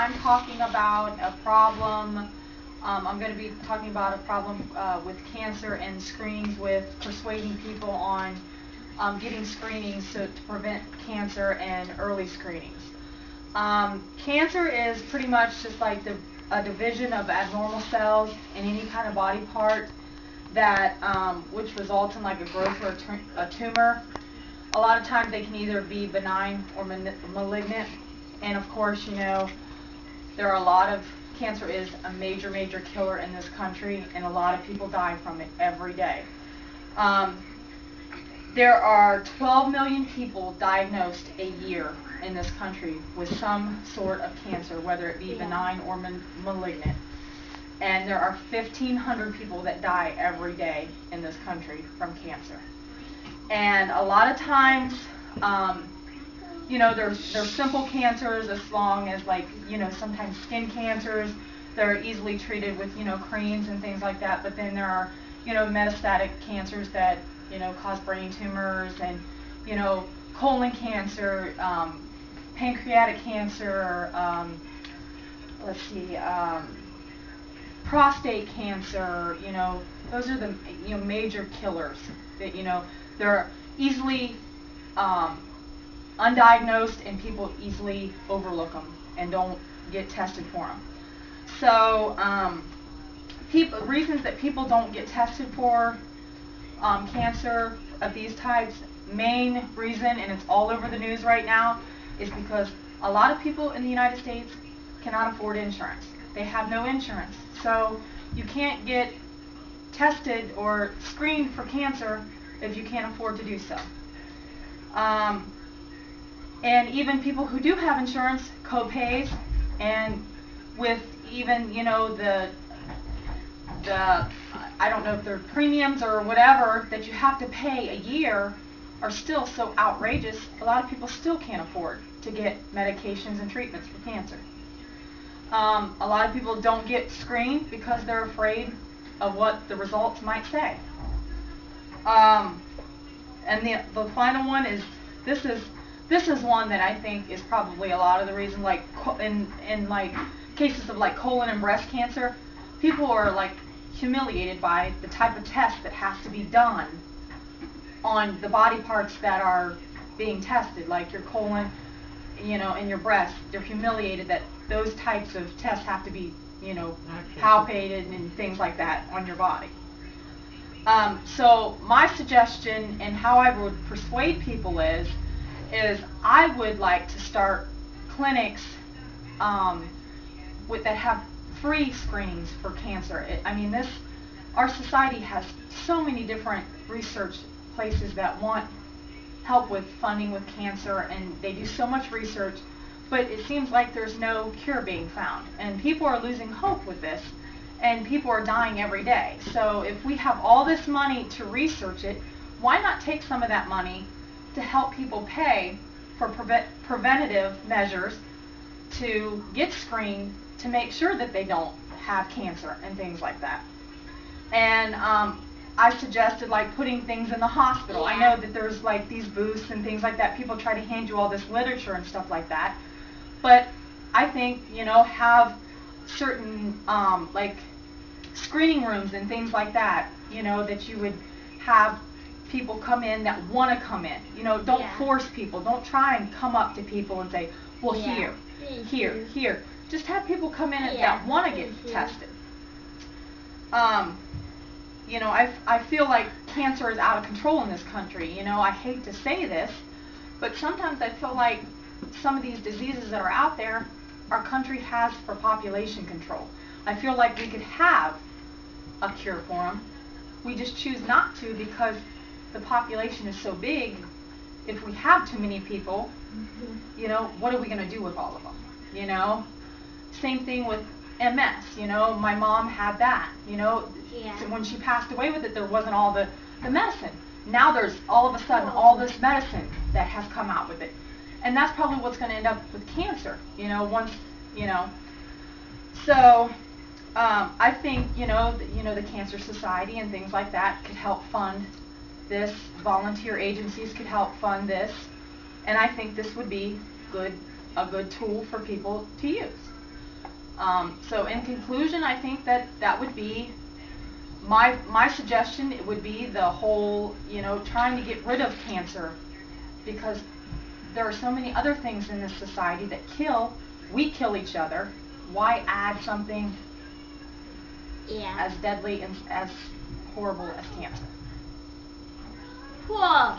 I'm talking about a problem. I'm going to be talking about a problem with cancer and screenings, with persuading people on getting screenings to prevent cancer and early screenings. Cancer is pretty much just like a division of abnormal cells in any kind of body part that which results in like a growth or a tumor. A lot of times they can either be benign or malignant, and of course, you know, there are a lot of cancer is a major killer in this country, and a lot of people die from it every day. There are 12 million people diagnosed a year in this country with some sort of cancer, whether it be benign or malignant. And there are 1,500 people that die every day in this country from cancer. And a lot of times, you know, there's simple cancers as long as, like, you know, sometimes skin cancers that are easily treated with, you know, creams and things like that. But then there are, you know, metastatic cancers that, you know, cause brain tumors, and, you know, colon cancer, pancreatic cancer, let's see, prostate cancer. You know, those are the, you know, major killers that, you know, they're easily undiagnosed, and people easily overlook them and don't get tested for them. So reasons that people don't get tested for cancer of these types, main reason, and it's all over the news right now, is because a lot of people in the United States cannot afford insurance. They have no insurance. So you can't get tested or screened for cancer if you can't afford to do so. And even people who do have insurance, co-pays, and with even, you know, the I don't know if they're premiums or whatever that you have to pay a year are still so outrageous. A lot of people still can't afford to get medications and treatments for cancer. A lot of people don't get screened because they're afraid of what the results might say. And the final one is this is one that I think is probably a lot of the reason, like in like cases of like colon and breast cancer, people are like humiliated by the type of test that has to be done on the body parts that are being tested, like your colon, you know, and your breast. They're humiliated that those types of tests have to be, you know, palpated and things like that on your body. So my suggestion and how I would persuade people is I would like to start clinics that have free screenings for cancer. I mean, our society has so many different research places that want help with funding with cancer, and they do so much research, but it seems like there's no cure being found, and people are losing hope with this, and people are dying every day. So if we have all this money to research it, why not take some of that money to help people pay for preventative measures to get screened to make sure that they don't have cancer and things like that. And I suggested like putting things in the hospital. I know that there's like these booths and things like that. People try to hand you all this literature and stuff like that. But I think, you know, have certain like screening rooms and things like that, you know, that you would have people come in that want to come in. You know, don't force people. Don't try and come up to people and say, well, here. Just have people come in that want to get tested. You know, I feel like cancer is out of control in this country. You know, I hate to say this, but sometimes I feel like some of these diseases that are out there, our country has for population control. I feel like we could have a cure for them. We just choose not to because the population is so big. If we have too many people, you know, what are we going to do with all of them? You know, same thing with MS. You know, my mom had that. You know, so when she passed away with it, there wasn't all the medicine. Now there's all of a sudden all this medicine that has come out with it, and that's probably what's going to end up with cancer. You know, once, you know. So I think, you know, the Cancer Society and things like that could help fund this. Volunteer agencies could help fund this, and I think this would be a good tool for people to use. So in conclusion, I think that that would be my suggestion. It would be the whole, trying to get rid of cancer, because there are so many other things in this society that kill. We kill each other. Why add something as deadly and as horrible as cancer? Cool.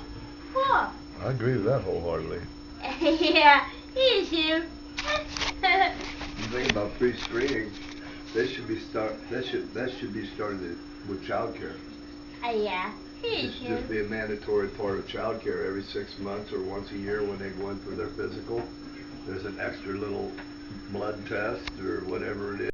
Cool. I agree with that wholeheartedly. Yeah, me too. You think about free screening, that should be started with childcare. Yeah, me It should just too. be a mandatory part of childcare every 6 months or once a year when they go in for their physical. There's an extra little blood test or whatever it is.